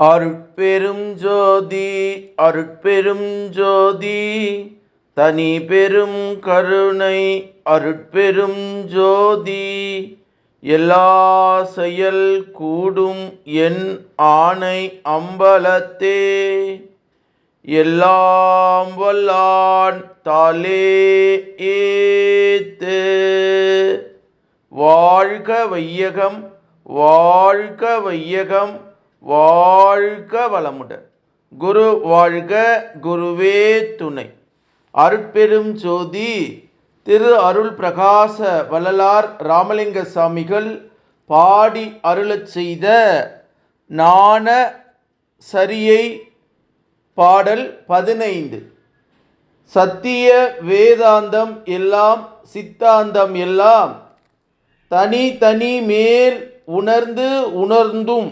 அருட்பெரும் ஜோதி அருட்பெரும் ஜோதி தனி பெரும் கருணை அருட்பெரும் ஜோதி எல்லா செயல் கூடும் என் ஆணை அம்பலத்தே எல்லாம் வல்லான் தாலே ஏத்து. வாழ்க வையகம் வாழ்க வையகம் வாழ்க வளமுடன். குரு வாழ்க குருவே துணை. அருட்பெரும் ஜோதி திரு அருள் பிரகாச வள்ளலார் ராமலிங்க சாமிகள் பாடி அருளச் செய்த ஞான சரியை பாடல் 15. சத்திய வேதாந்தம் எல்லாம் சித்தாந்தம் எல்லாம் தனி தனி மேல் உணர்ந்து உணர்ந்தும்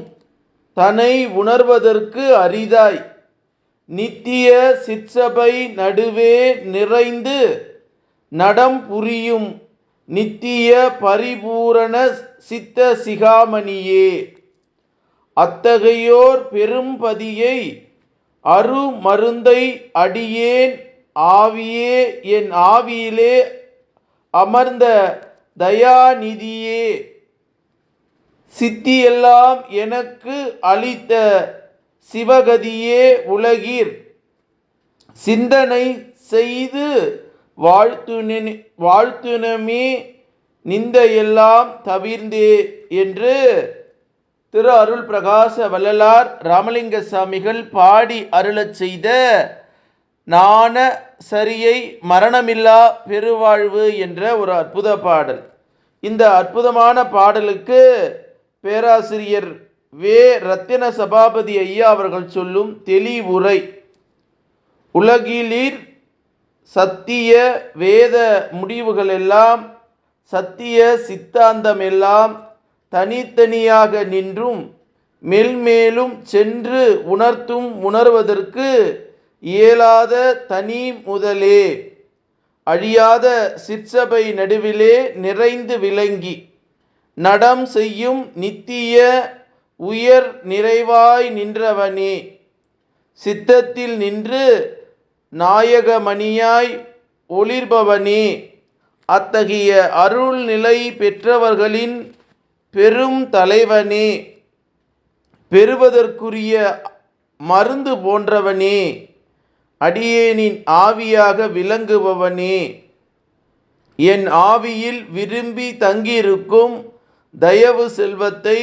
தன்னை உணர்வதற்கு அரிதாய் நித்திய சிற்சபை நடுவே நிறைந்து நடம் புரியும் நித்திய பரிபூரண சித்த சிகாமணியே. அத்தகையோர் பெரும்பதியை அருமருந்தை அடியேன் ஆவியே என் ஆவியிலே அமர்ந்த தயாநிதியே. சித்தியெல்லாம் எனக்கு அளித்த சிவகதியே. உலகீர் சிந்தனை செய்து வாழ்த்துனமே நிந்தையெல்லாம் தவிர்ந்தே என்று திரு அருள் பிரகாச வள்ளலார் ராமலிங்க சாமிகள் பாடி அருளச் செய்த ஞான சரியை மரணமில்லா பெருவாழ்வு என்ற ஒரு அற்புத பாடல். இந்த அற்புதமான பாடலுக்கு பேராசிரியர் வே ரத்தின சபாபதி ஐயா அவர்கள் சொல்லும் தெளிவுரை. உலகிலீர் சத்திய வேத முடிவுகள் எல்லாம் சத்திய சித்தாந்தம் எல்லாம் தனித்தனியாக நின்றும் மெல்மேலும் சென்று உணர்வதற்கு இயலாத தனி முதலே அழியாத சிற்சபை நடுவிலே நிறைந்து விளங்கி நடம் செய்யும் நித்திய உயர் நிறைவாய் நின்றவனே. சித்தத்தில் நின்று நாயகமணியாய் ஒளிர்பவனே. அத்தகைய அருள் நிலை பெற்றவர்களின் பெரும் தலைவனே. பெறுவதற்குரிய மருந்து போன்றவனே. அடியேனின் ஆவியாக விளங்குபவனே. என் ஆவியில் விரும்பி தங்கியிருக்கும் தயவு செல்வத்தை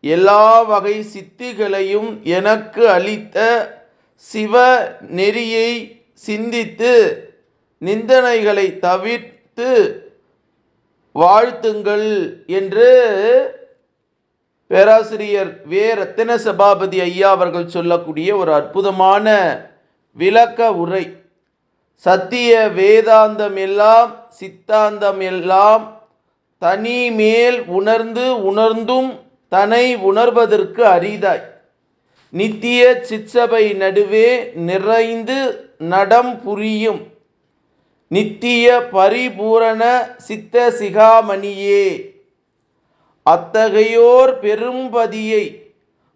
எல்லா வகை சித்திகளையும் எனக்கு அளித்த சிவ நெறியை சிந்தித்து நிந்தனைகளை தவிர்த்து வாழ்த்துங்கள் என்று பேராசிரியர் வே ரத்தின சபாபதி ஐயா அவர்கள் சொல்லக்கூடிய ஒரு அற்புதமான விளக்க உரை. சத்திய வேதாந்தம் எல்லாம் சித்தாந்தம் எல்லாம் தனி மேல் உணர்ந்தும் தன்னை உணர்வதற்கு அரிதாய் நித்திய சிற்சபை நடுவே நிறைந்து நடம் புரியும் நித்திய பரிபூரண சித்த சிகாமணியே. அத்தகையோர் பெரும்பதியை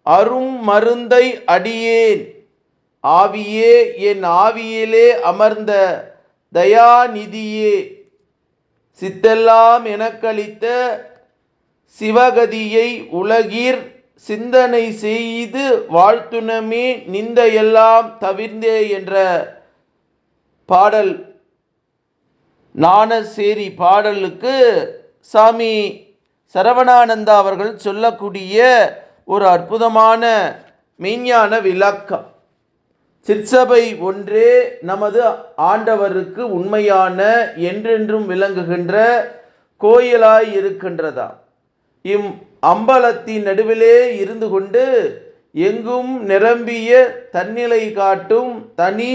அருமருந்தை அடியேன் ஆவியே என் ஆவியிலே அமர்ந்த தயாநிதியே. சித்தெல்லாம் எனக்களித்த சிவகதியை உலகீர் சிந்தனை செய்து வாழ்த்துனமே நிந்தையெல்லாம் தவிர்ந்தே என்ற பாடல் ஞானசேரி பாடலுக்கு சாமி சரவணானந்தா அவர்கள் சொல்லக்கூடிய ஒரு அற்புதமான மெய்ஞான விளக்கம். சிற்சபை ஒன்றே நமது ஆண்டவருக்கு உண்மையான என்றென்றும் விளங்குகின்ற கோயிலாய் இருக்கின்றதா. இம் அம்பலத்தின் நடுவிலே இருந்து கொண்டு எங்கும் நிரம்பிய தன்னிலை காட்டும் தனி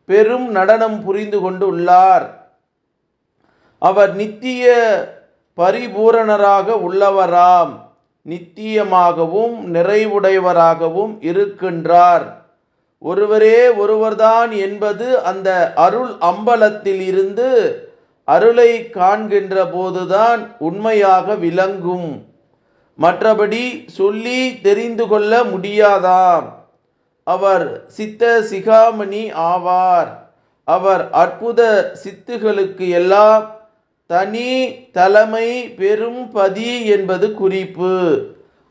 பெரும் நடனம் புரிந்து கொண்டு உள்ளார். அவர் நித்திய பரிபூரணராக உள்ளவராம். நித்தியமாகவும் நிறைவுடையவராகவும் இருக்கின்றார். ஒருவரே ஒருவர்தான் என்பது அந்த அருள் அம்பலத்தில் இருந்து அருளை காண்கின்ற போதுதான் உண்மையாக விளங்கும். மற்றபடி சொல்லி தெரிந்து கொள்ள முடியாதாம். அவர் சித்த சிகாமணி ஆவார். அவர் அற்புத சித்துகளுக்கு எல்லாம் தனி தலைமை பெரும் பதி என்பது குறிப்பு.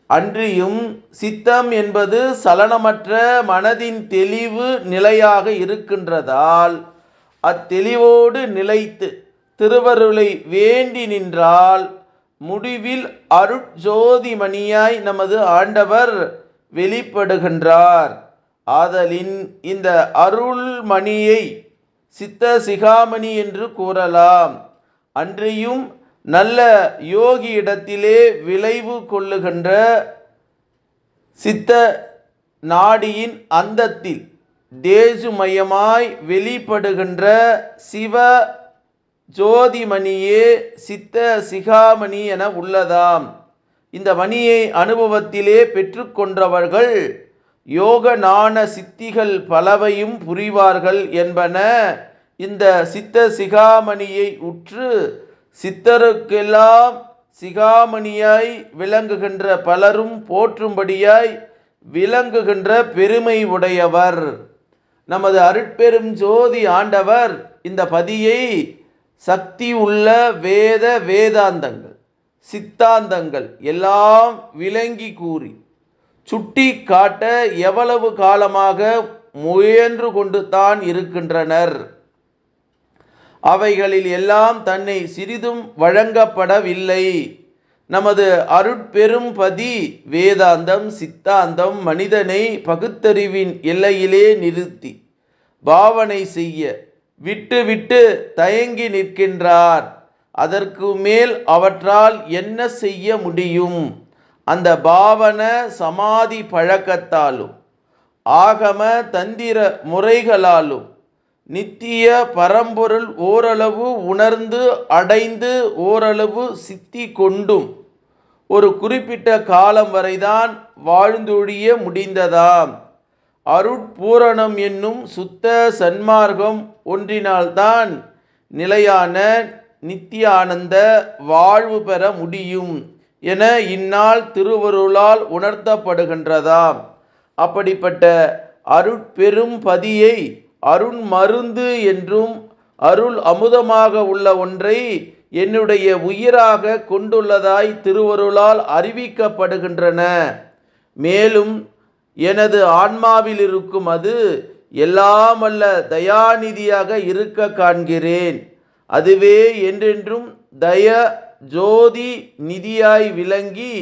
அன்றியும் சித்தம் என்பது சலனமற்ற மனதின் தெளிவு நிலையாக இருக்கின்றதால் அத்தெளிவோடு நிலைத்து திருவருளை வேண்டி நின்றால் முடிவில் அருட்ஜோதிமணியாய் நமது ஆண்டவர் வெளிப்படுகின்றார். ஆதலின் இந்த அருள்மணியை சித்த சிகாமணி என்று கூறலாம். அன்றியும் நல்ல யோகியிடத்திலே விளைவு கொள்ளுகின்ற சித்த நாடியின் அந்தத்தில் தேசுமயமாய் வெளிப்படுகின்ற சிவ ஜோதிமணியே சித்த சிகாமணி என உள்ளதாம். இந்த மணியை அனுபவத்திலே பெற்றுக்கொண்டவர்கள் யோக ஞான சித்திகள் பலவையும் புரிவார்கள் என்பன இந்த சித்த சிகாமணியை உற்று சித்தருக்கெல்லாம் சிகாமணியாய் விளங்குகின்ற பலரும் போற்றும்படியாய் விளங்குகின்ற பெருமை உடையவர். நமது அருட்பெரும் ஜோதி ஆண்டவர் இந்த பதியை சக்தி உள்ள வேதாந்தங்கள் சித்தாந்தங்கள் எல்லாம் விளங்கி கூறி சுட்டி காட்ட எவ்வளவு காலமாக முயன்று கொண்டு தான் இருக்கின்றனர். அவைகளில் எல்லாம் தன்னை சிறிதும் வழங்கப்படவில்லை. நமது அருட்பெரும் பதி வேதாந்தம் சித்தாந்தம் மனிதனை பகுத்தறிவின் எல்லையிலே நிறுத்தி பாவனை செய்ய விட்டு விட்டு தயங்கி நிற்கின்றார். அதற்கு மேல் அவற்றால் என்ன செய்ய முடியும்? அந்த பாவன சமாதி பழக்கத்தாலும் ஆகம தந்திர முறைகளாலும் நித்திய பரம்பொருள் ஓரளவு உணர்ந்து அடைந்து ஓரளவு சித்தி கொண்டும் ஒரு குறிப்பிட்ட காலம் வரைதான் வாழ்ந்தொழிய முடிந்ததாம். அருட்பூரணம் என்னும் சுத்த சன்மார்க்கம் ஒன்றினால்தான் நிலையான நித்தியானந்த வாழ்வு பெற முடியும் என இந்நாள் திருவருளால் உணர்த்தப்படுகின்றதாம். அப்படிப்பட்ட அருட்பெரும் பதியை அருண் மருந்து என்றும் அருள் அமுதமாக உள்ள ஒன்றை என்னுடைய உயிராக கொண்டுள்ளதாய் திருவருளால் அறிவிக்கப்படுகின்றன. மேலும் எனது ஆன்மாவில் இருக்கும் அது எல்லாம் அல்ல தயாநிதியாக இருக்க காண்கிறேன். அதுவே என்றென்றும் தய ஜோதி நிதியாய் விளங்கி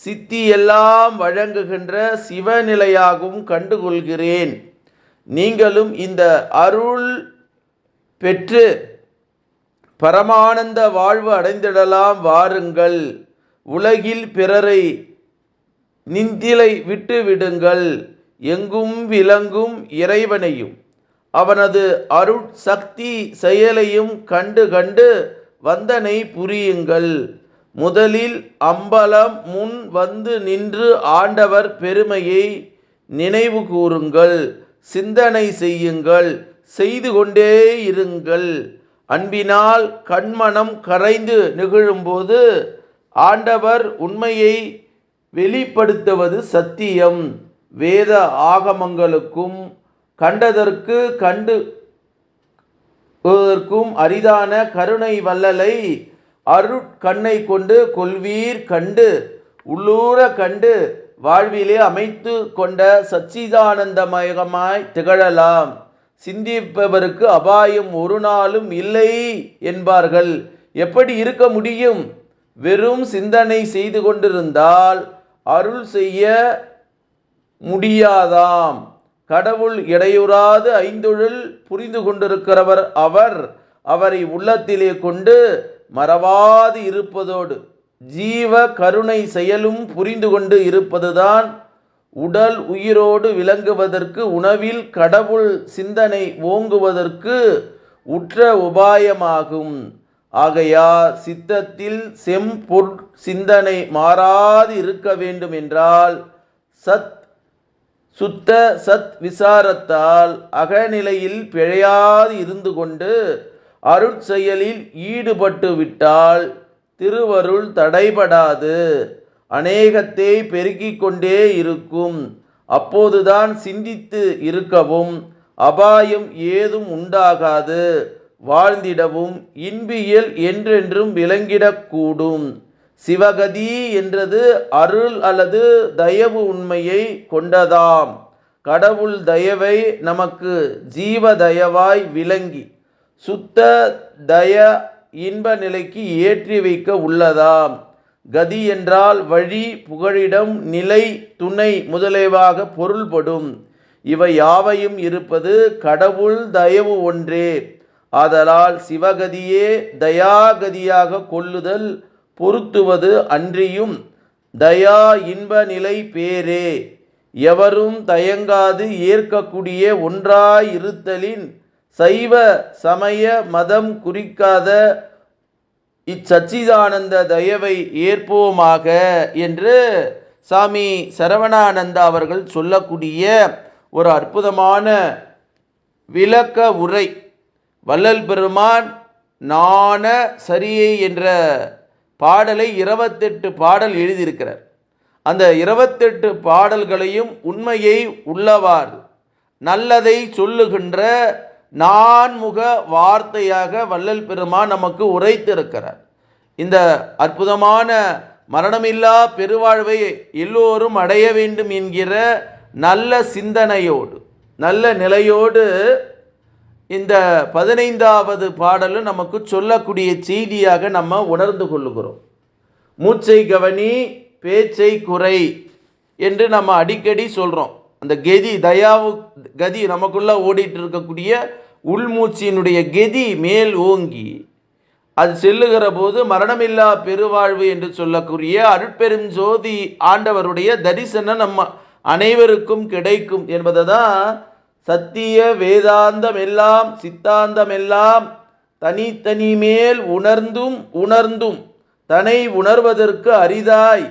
சித்தி எல்லாம் வழங்குகின்ற சிவநிலையாகவும் கண்டுகொள்கிறேன். நீங்களும் இந்த அருள் பெற்று பரமானந்த வாழ்வு அடைந்திடலாம் வாருங்கள். உலகில் பிறரை நிந்திலை விட்டு விடுங்கள். எங்கும் விளங்கும் இறைவனையும் அவனது அருட் சக்தி செயலையும் கண்டு கண்டு வந்தனை புரியுங்கள். முதலில் அம்பலம் முன் வந்து நின்று ஆண்டவர் பெருமையை நினைவு கூறுங்கள். சிந்தனை செய்யுங்கள். செய்து கொண்டே இருங்கள். அன்பினால் கண்மனம் கரைந்து நிகழும்போது ஆண்டவர் உண்மையை வெளிப்படுத்துவது சத்தியம். வேத ஆகமங்களுக்கும் கண்டதற்கு கண்டுக்கும் அரிதான கருணை வல்லலை அருட்கண்ணை கொண்டு கொள்வீர் கண்டு உள்ளூர கண்டு வாழ்விலே அமைத்து கொண்ட சச்சிதானந்தமயமாய் திகழலாம். சிந்திப்பவருக்கு அபாயம் ஒரு நாளும் இல்லை என்பார்கள். எப்படி இருக்க முடியும்? வெறும் சிந்தனை செய்து கொண்டிருந்தால் அருள் செய்ய முடியாதாம். கடவுள் இடையுறாது ஐந்தொழில் புரிந்து கொண்டிருக்கிறவர் அவர். அவரை உள்ளத்திலே கொண்டு மறவாது இருப்பதோடு ஜீவ கருணை செயலும் புரிந்து கொண்டு இருப்பதுதான் உடல் உயிரோடு விளங்குவதற்கு உணவில் கடவுள் சிந்தனை ஓங்குவதற்கு உற்ற உபாயமாகும். ஆகையால் சித்தத்தில் செம்பொற் சிந்தனை மாறாது இருக்க வேண்டும் என்றால் சுத்த சத் விசாரத்தால் அகநிலையில் பிழையாது இருந்து கொண்டு அருட்செயலில் ஈடுபட்டு விட்டால் திருவருள் தடைபடாது. அநேகத்தை பெருக்கிக் கொண்டே இருக்கும். அப்போதுதான் சிந்தித்து இருக்கவும் அபாயம் ஏதும் உண்டாகாது, வாழ்ந்திடவும் இன்பியல் என்றென்றும் விளங்கிடக்கூடும். சிவகதி என்றது அருள் அல்லது தயவு உண்மையை கொண்டதாம். கடவுள் தயவை நமக்கு ஜீவ தயவாய் விளங்கி சுத்த தய இன்ப நிலைக்கு ஏற்றி வைக்க உள்ளதாம். கதி என்றால் வழி, புகழிடம், நிலை, துணை முதலியவாக பொருள்படும். இவை யாவையும் இருப்பது கடவுள் தயவு ஒன்றே. ஆதலால் சிவகதியே தயாகதியாக கொள்ளுதல் பொருத்துவது அன்றியும் தயா இன்ப நிலை பேரே. எவரும் தயங்காது ஏற்கக்கூடிய ஒன்றாயிருத்தலின் சைவ சமய மதம் குறிக்காத இச்சச்சிதானந்த தயவை ஏற்போமாக என்று சாமி சரவணானந்தா அவர்கள் சொல்லக்கூடிய ஒரு அற்புதமான விளக்க உரை. வள்ளல் பெருமான் நாண சரியை என்ற பாடலை 28 பாடல் எழுதியிருக்கிறார். அந்த 28 பாடல்களையும் உண்மையை உள்ளவாறு நல்லதை சொல்லுகின்ற நான்முக வார்த்தையாக வள்ளல் பெருமான் நமக்கு உரைத்திருக்கிறார். இந்த அற்புதமான மரணமில்லா பெருவாழ்வை எல்லோரும் அடைய வேண்டும் என்கிற நல்ல சிந்தனையோடு நல்ல நிலையோடு இந்த 15வது பாடலும் நமக்கு சொல்லக்கூடிய செய்தியாக நம்ம உணர்ந்து கொள்ளுகிறோம். மூச்சை கவனி, பேச்சை குறை என்று நம்ம அடிக்கடி சொல்கிறோம். அந்த கதி தயாவு கதி நமக்குள்ள ஓடிட்டு இருக்கக்கூடிய உள்மூச்சியினுடைய கதி மேல் ஓங்கி அது செல்லுகிற போது மரணமில்லா பெருவாழ்வு என்று சொல்லக்கூடிய அருட்பெரும் ஜோதி ஆண்டவருடைய தரிசனம் நம்ம அனைவருக்கும் கிடைக்கும் என்பதை தான் சத்திய வேதாந்தம் எல்லாம் சித்தாந்தம் எல்லாம் தனித்தனி மேல் உணர்ந்தும் தன்னை உணர்வதற்கு அரிதாய்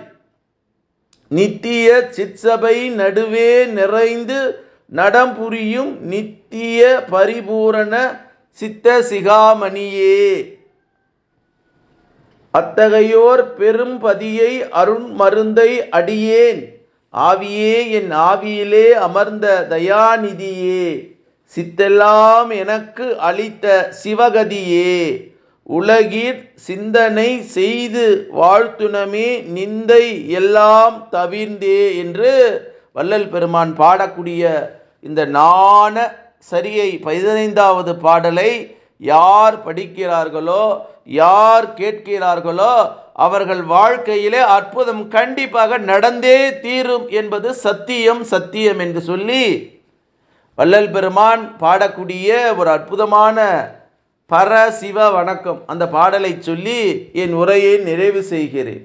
நித்திய சிற்சபை நடுவே நிறைந்து நடம்புரியும் நித்திய பரிபூரண சித்த சிகாமணியே. அத்தகையோர் பெரும் பதியை அருண் மருந்தை அடியேன் ஆவியே என் ஆவியிலே அமர்ந்த தயாநிதியே, சித்தெல்லாம் எனக்கு அளித்த சிவகதியே, உலகிற் சிந்தனை செய்து வாழ்த்துனமே நிந்தை எல்லாம் தவிர்ந்தே என்று வள்ளல் பெருமான் பாடக்கூடிய இந்த நாண சரியை 15வது பாடலை யார் படிக்கிறார்களோ யார் கேட்கிறார்களோ அவர்கள் வாழ்க்கையிலே அற்புதம் கண்டிப்பாக நடந்தே தீரும் என்பது சத்தியம் என்று சொல்லி வள்ளல் பெருமான் பாடக்கூடிய ஒரு அற்புதமான பரசிவ வணக்கம் அந்த பாடலை சொல்லி என் உரையை நிறைவு செய்கிறேன்.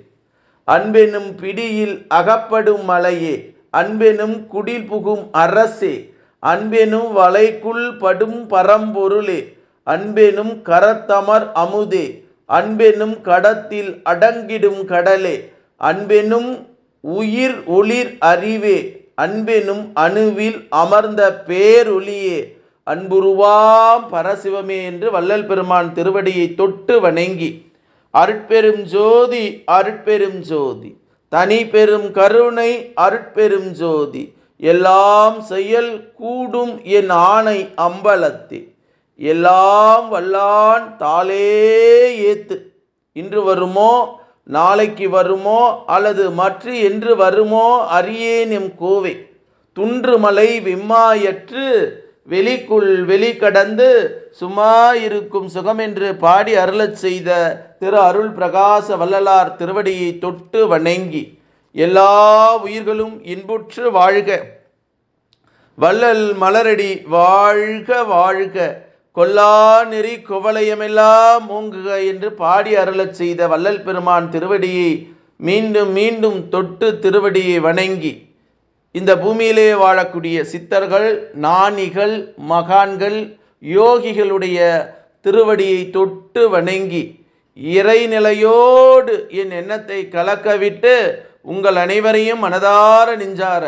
அன்பெனும் பிடியில் அகப்படும் மலையே, அன்பெனும் குடில் புகும் அரசே, அன்பெனும் வளைக்குள் படும் பரம்பொருளே, அன்பெனும் கரத்தமர் அமுதே, அன்பெனும் கடத்தில் அடங்கிடும் கடலே, அன்பெனும் உயிர் ஒளிர் அறிவே, அன்பெனும் அணுவில் அமர்ந்த பேரொளியே, அன்புருவாம் பரசிவமே என்று வள்ளல் பெருமான் திருவடியை தொட்டு வணங்கி அருட்பெரும் ஜோதி அருட்பெரும் ஜோதி தனி பெரும் கருணை அருட்பெரும் ஜோதி எல்லாம் செயல் கூடும் என் ஆணை அம்பலத்தே, எல்லாம் வல்லான் தாளே ஏத்து, இன்று வருமோ நாளைக்கு வருமோ அல்லது மற்ற என்று வருமோ அறியேன் எம் கோவை, துன்றுமலை விம்மாயற்று வெளிக்குள் வெளி கடந்து சும்மா இருக்கும் சுகம் என்று பாடி அருளச் செய்த திரு அருள் பிரகாச வள்ளலார் திருவடியை தொட்டு வணங்கி எல்லா உயிர்களும் இன்புற்று வாழ்க, வள்ளல் மலரடி வாழ்க வாழ்க, கொல்லா நெறி குவளையமெல்லாம் ஓங்குக என்று பாடி அருளச் செய்த வள்ளல் பெருமான் திருவடியை மீண்டும் மீண்டும் தொட்டு திருவடியை வணங்கி இந்த பூமியிலே வாழக்கூடிய சித்தர்கள், ஞானிகள், மகான்கள், யோகிகளுடைய திருவடியை தொட்டு வணங்கி இறைநிலையோடு என் எண்ணத்தை கலக்கவிட்டு உங்கள் அனைவரையும் மனதார நெஞ்சார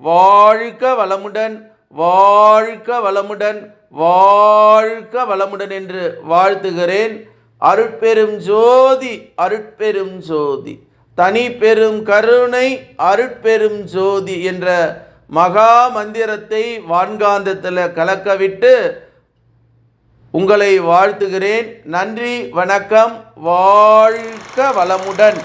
வாழ்க வளமுடன் வாழ்க வளமுடன் வாழ்க வளமுடன் என்று வாழ்த்துகிறேன். அருட்பெரும் ஜோதி அருட்பெரும் ஜோதி தனி பெரும் கருணை அருட்பெரும் ஜோதி என்ற மகா மந்திரத்தை வான்காந்தத்தில் கலக்கவிட்டு உங்களை வாழ்த்துகிறேன். நன்றி, வணக்கம். வாழ்க வளமுடன்.